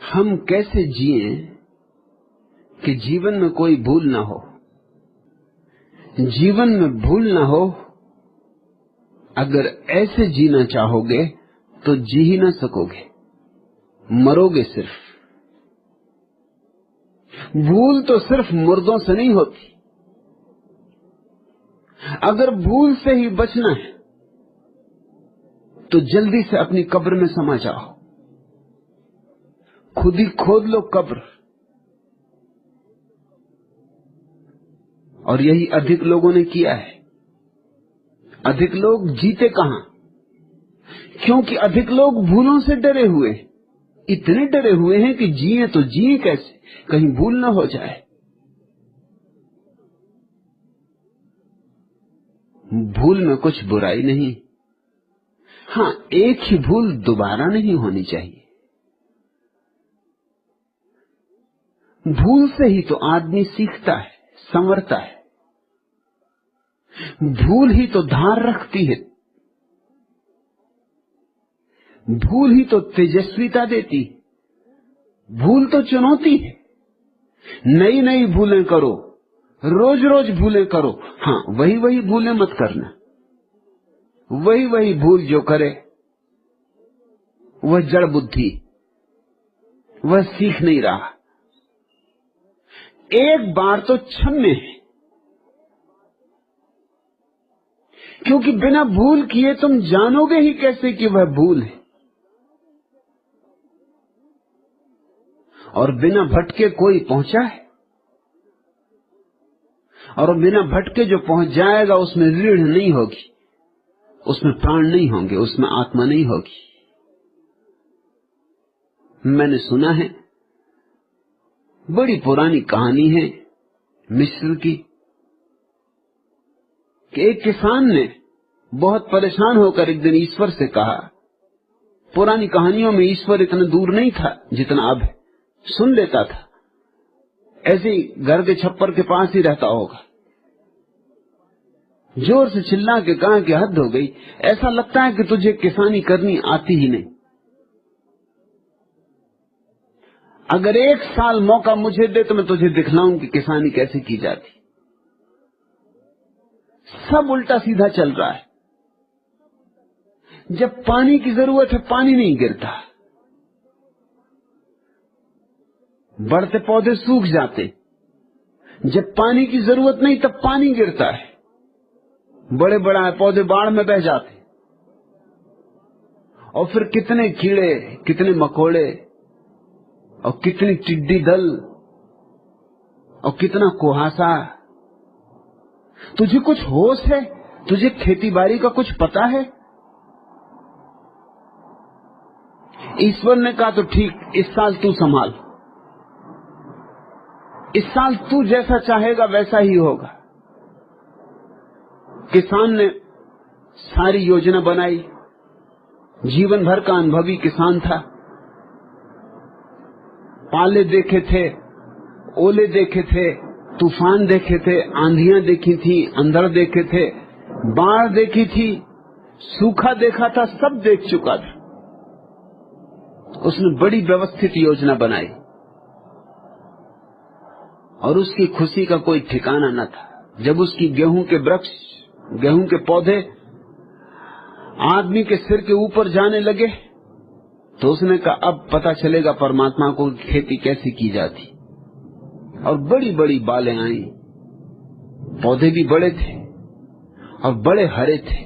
हम कैसे जिए कि जीवन में कोई भूल ना हो। जीवन में भूल ना हो, अगर ऐसे जीना चाहोगे तो जी ही ना सकोगे, मरोगे सिर्फ। भूल तो सिर्फ मुर्दों से नहीं होती। अगर भूल से ही बचना है तो जल्दी से अपनी कब्र में समा जाओ, खुद ही खोद लो कब्र। और यही अधिक लोगों ने किया है। अधिक लोग जीते कहां? क्योंकि अधिक लोग भूलों से डरे हुए, इतने डरे हुए हैं कि जिए तो जिए कैसे, कहीं भूल ना हो जाए। भूल में कुछ बुराई नहीं, हां, एक ही भूल दोबारा नहीं होनी चाहिए। भूल से ही तो आदमी सीखता है, संवरता है। भूल ही तो धार रखती है, भूल ही तो तेजस्विता देती। भूल तो चुनौती है। नई नई भूलें करो, रोज रोज भूलें करो। हां, वही वही भूलें मत करना। वही वही भूल जो करे वह जड़ बुद्धि, वह सीख नहीं रहा। एक बार तो क्षम्य है, क्योंकि बिना भूल किए तुम जानोगे ही कैसे कि वह भूल है। और बिना भटके कोई पहुंचा है, और बिना भटके जो पहुंच जाएगा उसमें रीढ़ नहीं होगी, उसमें प्राण नहीं होंगे, उसमें आत्मा नहीं होगी। मैंने सुना है, बड़ी पुरानी कहानी है मिस्र की, कि एक किसान ने बहुत परेशान होकर एक दिन ईश्वर से कहा। पुरानी कहानियों में ईश्वर इतना दूर नहीं था जितना अब है, सुन लेता था। ऐसे ही घर के छप्पर के पास ही रहता होगा। जोर से चिल्ला के कहा कि हद हो गई, ऐसा लगता है कि तुझे किसानी करनी आती ही नहीं। अगर एक साल मौका मुझे दे तो मैं तुझे दिखलाऊं कि किसानी कैसे की जाती। सब उल्टा सीधा चल रहा है। जब पानी की जरूरत है पानी नहीं गिरता, बढ़ते पौधे सूख जाते। जब पानी की जरूरत नहीं तब पानी गिरता है, बड़े बड़ा पौधे बाढ़ में बह जाते। और फिर कितने कीड़े, कितने मकोड़े, और कितनी टिड्डी दल, और कितना कुहासा। तुझे कुछ होश है? तुझे खेती बाड़ी का कुछ पता है? ईश्वर ने कहा तो ठीक, इस साल तू संभाल, इस साल तू जैसा चाहेगा वैसा ही होगा। किसान ने सारी योजना बनाई। जीवन भर का अनुभवी किसान था। पाले देखे थे, ओले देखे थे, तूफान देखे थे, आंधियां देखी थी, अंधड़ देखे थे, बाढ़ देखी थी, सूखा देखा था, सब देख चुका था। उसने बड़ी व्यवस्थित योजना बनाई और उसकी खुशी का कोई ठिकाना न था। जब उसकी गेहूं के वृक्ष, गेहूं के पौधे आदमी के सिर के ऊपर जाने लगे तो उसने कहा अब पता चलेगा परमात्मा को खेती कैसे की जाती। और बड़ी बड़ी बालें आई, पौधे भी बड़े थे और बड़े हरे थे।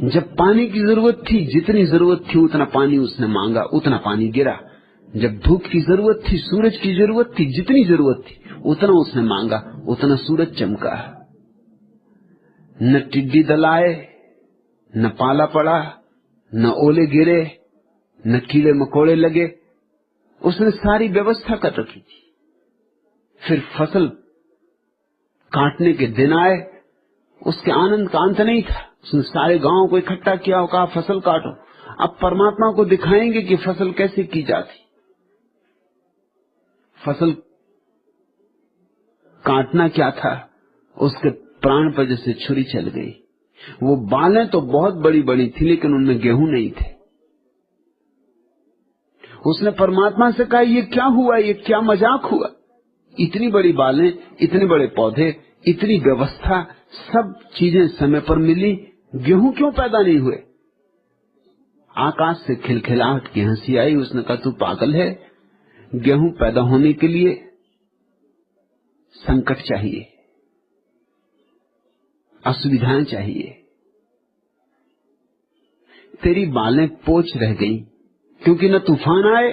जब पानी की जरूरत थी, जितनी जरूरत थी उतना पानी उसने मांगा, उतना पानी गिरा। जब धूप की जरूरत थी, सूरज की जरूरत थी, जितनी जरूरत थी उतना उसने मांगा, उतना सूरज चमका। न टिड्डी दल आए, न पाला पड़ा, न ओले गिरे, न कीड़े मकोड़े लगे। उसने सारी व्यवस्था कर रखी थी। फिर फसल काटने के दिन आए, उसके आनंद का अंत नहीं था। उसने सारे गांव को इकट्ठा किया और कहा फसल काटो, अब परमात्मा को दिखाएंगे कि फसल कैसे की जाती। फसल काटना क्या था, उसके प्राण पर जैसे छुरी चल गई। वो बालें तो बहुत बड़ी बड़ी थी लेकिन उनमें गेहूं नहीं थे। उसने परमात्मा से कहा ये क्या हुआ, ये क्या मजाक हुआ, इतनी बड़ी बालें, इतने बड़े पौधे, इतनी व्यवस्था, सब चीजें समय पर मिली, गेहूं क्यों पैदा नहीं हुए? आकाश से खिलखिलाहट की हंसी आई। उसने कहा तू पागल है, गेहूं पैदा होने के लिए संकट चाहिए, असुविधाएं चाहिए। तेरी बालें पोच रह गई क्योंकि न तूफान आए,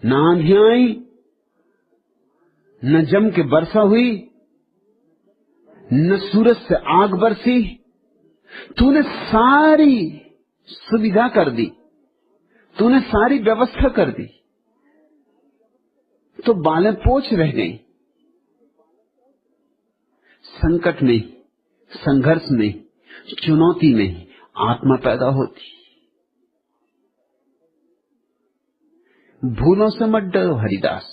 न आंधियां आई, न जम के वर्षा हुई, न सूरज से आग बरसी। तूने सारी सुविधा कर दी, तूने सारी व्यवस्था कर दी, तो बालें पोच रह गई। संकट में, संघर्ष में, चुनौती में आत्मा पैदा होती। भूलों से मत डरो हरिदास,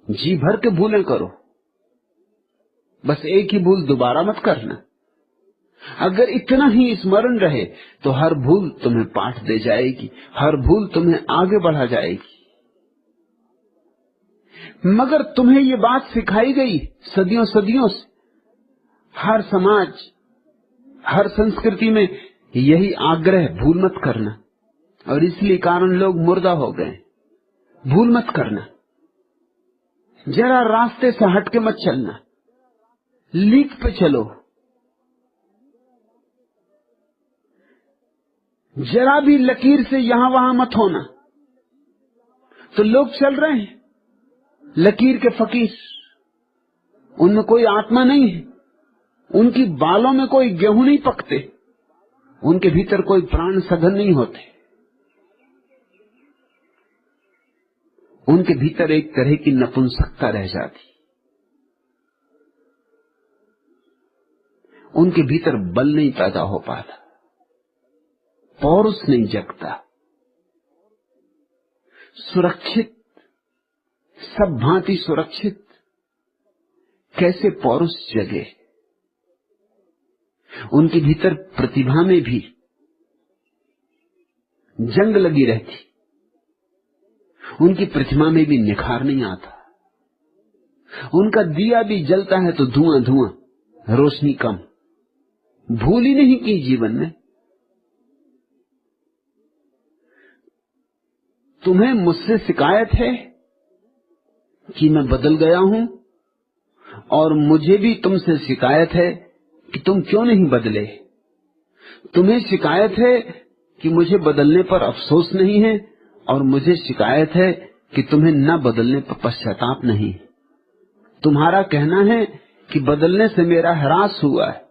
जी भर के भूलें करो, बस एक ही भूल दोबारा मत करना। अगर इतना ही स्मरण रहे तो हर भूल तुम्हें पाठ दे जाएगी, हर भूल तुम्हें आगे बढ़ा जाएगी। मगर तुम्हें ये बात सिखाई गई सदियों सदियों से, हर समाज, हर संस्कृति में यही आग्रह, भूल मत करना, और इसलिए कारण लोग मुर्दा हो गए। भूल मत करना, जरा रास्ते से हट के मत चलना, लीक पे चलो, जरा भी लकीर से यहां वहां मत होना। तो लोग चल रहे हैं लकीर के फकीर, उनमें कोई आत्मा नहीं है, उनकी बालों में कोई गेहूं नहीं पकते, उनके भीतर कोई प्राण सघन नहीं होते, उनके भीतर एक तरह की नपुंसकता रह जाती, उनके भीतर बल नहीं पैदा हो पाता, पौरुष नहीं जगता। सुरक्षित, सब भांति सुरक्षित, कैसे पौरुष जगे? उनके भीतर प्रतिभा में भी जंग लगी रहती, उनकी प्रतिभा में भी निखार नहीं आता। उनका दिया भी जलता है तो धुआं धुआं, रोशनी कम। भूल ही नहीं की जीवन में। तुम्हें मुझसे शिकायत है कि मैं बदल गया हूं, और मुझे भी तुमसे शिकायत है कि तुम क्यों नहीं बदले। तुम्हें शिकायत है कि मुझे बदलने पर अफसोस नहीं है, और मुझे शिकायत है कि तुम्हें न बदलने पर पश्चाताप नहीं। तुम्हारा कहना है कि बदलने से मेरा ह्रास हुआ है,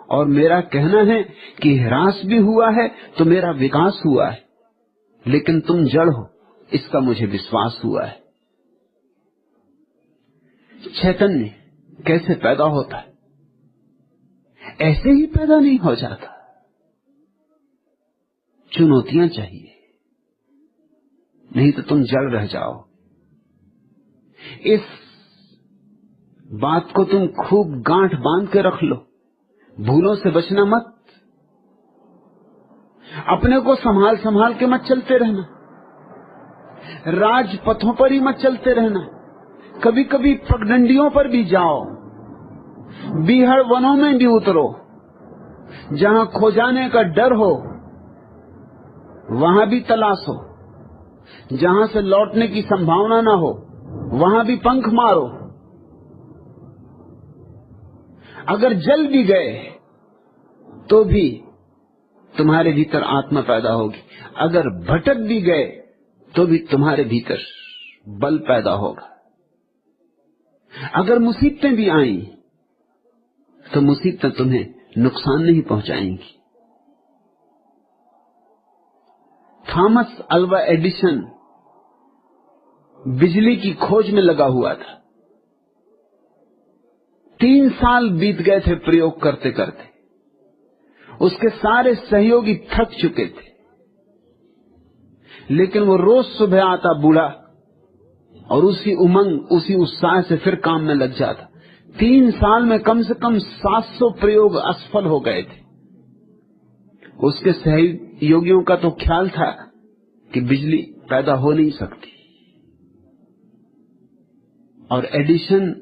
और मेरा कहना है कि ह्रास भी हुआ है तो मेरा विकास हुआ है, लेकिन तुम जड़ हो इसका मुझे विश्वास हुआ है। चैतन्य कैसे पैदा होता है? ऐसे ही पैदा नहीं हो जाता, चुनौतियां चाहिए, नहीं तो तुम जड़ रह जाओ। इस बात को तुम खूब गांठ बांध के रख लो, भूलों से बचना मत, अपने को संभाल संभाल के मत चलते रहना, राजपथों पर ही मत चलते रहना, कभी कभी पगडंडियों पर भी जाओ, बीहड़ वनों में भी उतरो, जहां खो जाने का डर हो वहां भी तलाशो, जहां से लौटने की संभावना ना हो वहां भी पंख मारो। अगर जल भी गए तो भी तुम्हारे भीतर आत्मा पैदा होगी, अगर भटक भी गए तो भी तुम्हारे भीतर बल पैदा होगा। अगर मुसीबतें भी आई तो मुसीबतें तुम्हें नुकसान नहीं पहुंचाएंगी। थॉमस अल्वा एडिसन बिजली की खोज में लगा हुआ था। 3 साल बीत गए थे प्रयोग करते करते, उसके सारे सहयोगी थक चुके थे, लेकिन वो रोज सुबह आता बूढ़ा और उसी उमंग, उसी उत्साह से फिर काम में लग जाता। 3 साल में कम से कम 700 प्रयोग असफल हो गए थे। उसके सहयोगियों का तो ख्याल था कि बिजली पैदा हो नहीं सकती, और एडिशन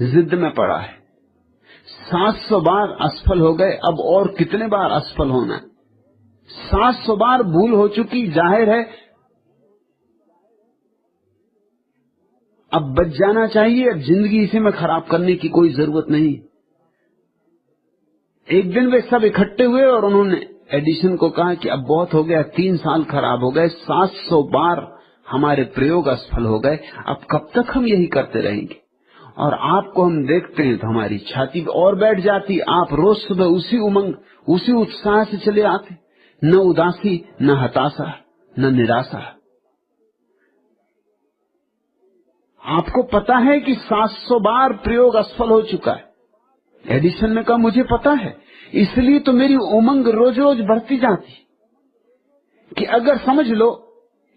जिद में पड़ा है। 700 बार असफल हो गए, अब और कितने बार असफल होना है? 700 बार भूल हो चुकी, जाहिर है अब बच जाना चाहिए, अब जिंदगी इसी में खराब करने की कोई जरूरत नहीं। एक दिन वे सब इकट्ठे हुए और उन्होंने एडिशन को कहा कि अब बहुत हो गया, 3 साल खराब हो गए, 700 बार हमारे प्रयोग असफल हो गए, अब कब तक हम यही करते रहेंगे? और आपको हम देखते हैं तो हमारी छाती और बैठ जाती। आप रोज सुबह उसी उमंग, उसी उत्साह से चले आते, न उदासी, न हताशा, न निराशा। आपको पता है कि 700 बार प्रयोग असफल हो चुका है। एडिसन ने कहा मुझे पता है, इसलिए तो मेरी उमंग रोज रोज बढ़ती जाती कि अगर समझ लो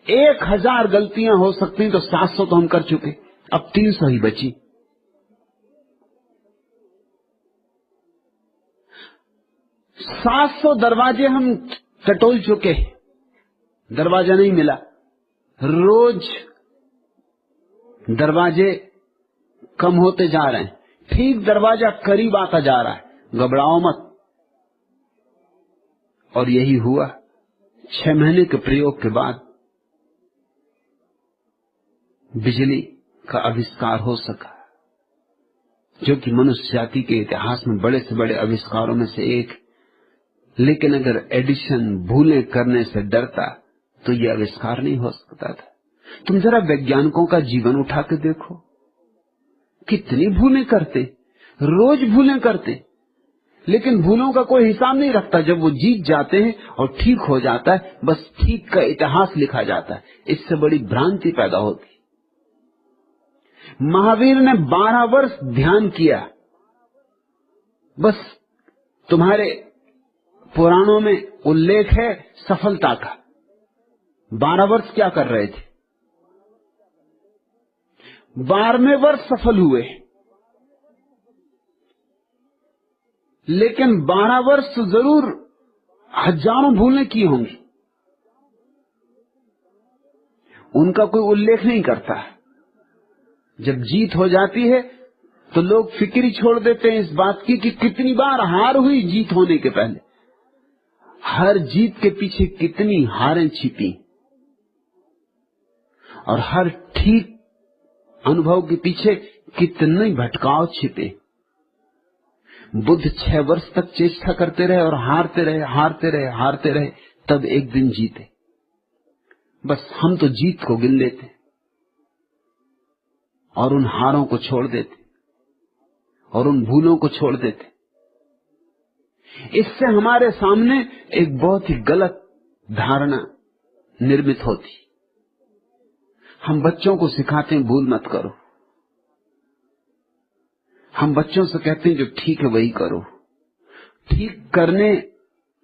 1000 गलतियां हो सकती तो 700 तो हम कर चुके, अब 300 ही बची। 700 दरवाजे हम टटोल चुके, दरवाजा नहीं मिला। रोज दरवाजे कम होते जा रहे हैं, ठीक दरवाजा करीब आता जा रहा है, घबराओ मत। और यही हुआ। 6 महीने के प्रयोग के बाद बिजली का आविष्कार हो सका, जो कि मनुष्य जाति के इतिहास में बड़े से बड़े आविष्कारों में से एक। लेकिन अगर एडिशन भूलें करने से डरता तो यह आविष्कार नहीं हो सकता था। तुम जरा वैज्ञानिकों का जीवन उठा के देखो, कितनी भूलें करते, रोज भूलें करते, लेकिन भूलों का कोई हिसाब नहीं रखता। जब वो जीत जाते हैं और ठीक हो जाता है, बस ठीक का इतिहास लिखा जाता है। इससे बड़ी भ्रांति पैदा होती। महावीर ने 12 वर्ष ध्यान किया, बस तुम्हारे पुराणों में उल्लेख है सफलता का। 12 वर्ष क्या कर रहे थे? 12वें वर्ष सफल हुए, लेकिन 12 वर्ष तो जरूर हजारों भूलें की होंगी, उनका कोई उल्लेख नहीं करता। जब जीत हो जाती है तो लोग फिक्र ही छोड़ देते हैं इस बात की कि कितनी बार हार हुई जीत होने के पहले, हर जीत के पीछे कितनी हारें छिपी, और हर ठीक अनुभव के पीछे कितने भटकाव छिपे। बुद्ध 6 वर्ष तक चेष्टा करते रहे और हारते रहे, हारते रहे, हारते रहे, तब एक दिन जीते। बस हम तो जीत को गिन लेते और उन हारों को छोड़ देते और उन भूलों को छोड़ देते। इससे हमारे सामने एक बहुत ही गलत धारणा निर्मित होती। हम बच्चों को सिखाते हैं भूल मत करो, हम बच्चों से कहते हैं जो ठीक है वही करो। ठीक करने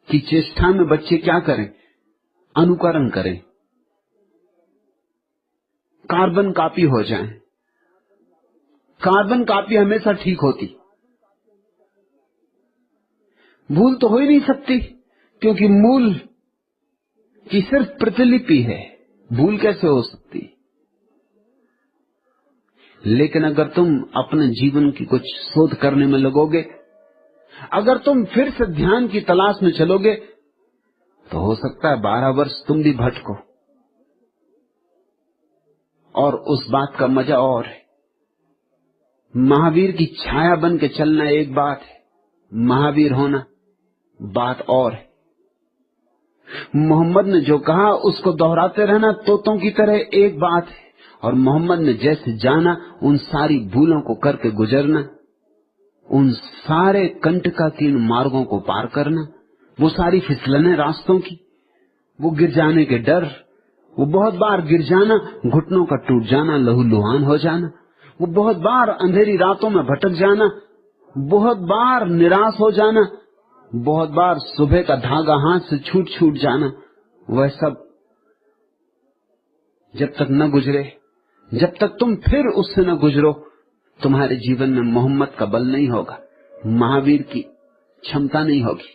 की चेष्टा में बच्चे क्या करें? अनुकरण करें, कार्बन कॉपी हो जाएं। कार्बन कॉपी हमेशा ठीक होती, भूल तो हो ही नहीं सकती, क्योंकि मूल की सिर्फ प्रतिलिपि है, भूल कैसे हो सकती? लेकिन अगर तुम अपने जीवन की कुछ शोध करने में लगोगे, अगर तुम फिर से ध्यान की तलाश में चलोगे, तो हो सकता है 12 वर्ष तुम भी भटको। और उस बात का मजा और है, महावीर की छाया बन के चलना एक बात है, महावीर होना बात और है। मोहम्मद ने जो कहा उसको दोहराते रहना तोतों की तरह एक बात है, और मोहम्मद ने जैसे जाना उन सारी भूलों को करके गुजरना, उन सारे कंटकाकीर्ण मार्गों को पार करना, वो सारी फिसलने रास्तों की, वो गिर जाने के डर, वो बहुत बार गिर जाना, घुटनों का टूट जाना, लहूलुहान हो जाना, वो बहुत बार अंधेरी रातों में भटक जाना, बहुत बार निराश हो जाना, बहुत बार सुबह का धागा हाथ से छूट छूट जाना, वह सब जब तक न गुजरे, जब तक तुम फिर उससे न गुजरो, तुम्हारे जीवन में मोहम्मद का बल नहीं होगा, महावीर की क्षमता नहीं होगी।